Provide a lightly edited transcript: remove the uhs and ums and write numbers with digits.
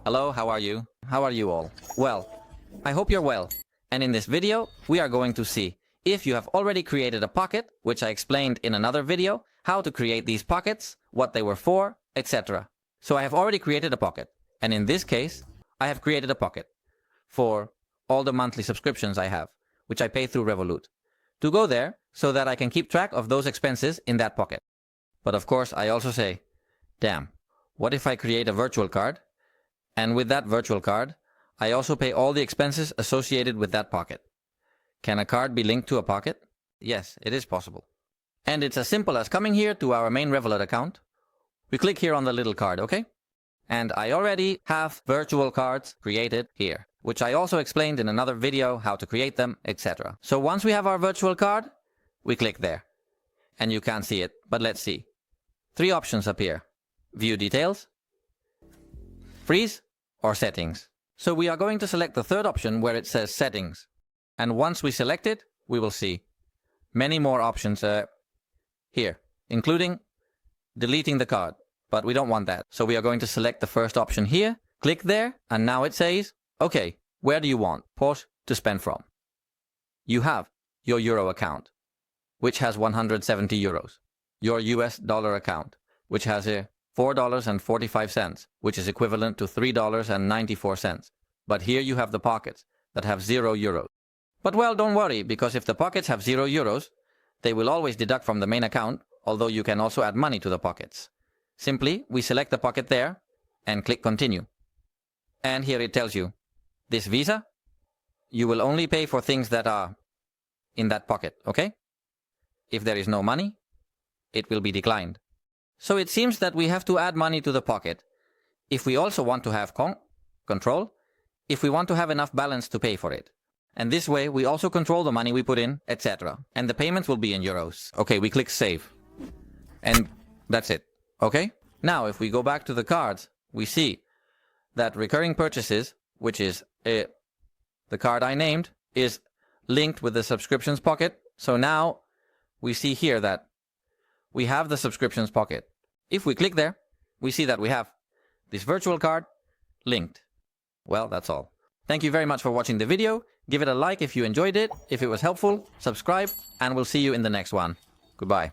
Hello, how are you? How are you all? Well, I hope you're well. And in this video, we are going to see if you have already created a pocket, which I explained in another video, how to create these pockets, what they were for, etc. So I have already created a pocket. And in this case, I have created a pocket for all the monthly subscriptions I have, which I pay through Revolut, to go there so that I can keep track of those expenses in that pocket. But of course, I also say, damn, what if I create a virtual card? And with that virtual card, I also pay all the expenses associated with that pocket. Can a card be linked to a pocket? Yes, it is possible. And it's as simple as coming here to our main Revolut account. We click here on the little card, okay? And I already have virtual cards created here, which I also explained in another video how to create them, etc. So once we have our virtual card, we click there. And you can't see it, but let's see. 3 options appear. View details, freeze, or settings. So we are going to select the third option where it says settings. And once we select it, we will see many more options here, including deleting the card. But we don't want that. So we are going to select the first option here, click there, and now it says, okay, where do you want port to spend from? You have your Euro account, which has 170 euros. Your US dollar account, which has here $4.45, which is equivalent to $3.94. But here you have the pockets that have 0 euros. But well, don't worry, because if the pockets have 0 euros, they will always deduct from the main account, although you can also add money to the pockets. Simply, we select the pocket there and click continue. And here it tells you, this Visa, you will only pay for things that are in that pocket, okay? If there is no money, it will be declined. So it seems that we have to add money to the pocket if we also want to have control, if we want to have enough balance to pay for it. And this way, we also control the money we put in, etc. And the payments will be in euros. Okay, we click save. And that's it. Okay? Now, if we go back to the cards, we see that recurring purchases, which is the card I named, is linked with the subscriptions pocket. So now we see here that we have the subscriptions pocket. If we click there, we see that we have this virtual card linked. Well, that's all. Thank you very much for watching the video. Give it a like if you enjoyed it. If it was helpful, subscribe, and we'll see you in the next one. Goodbye.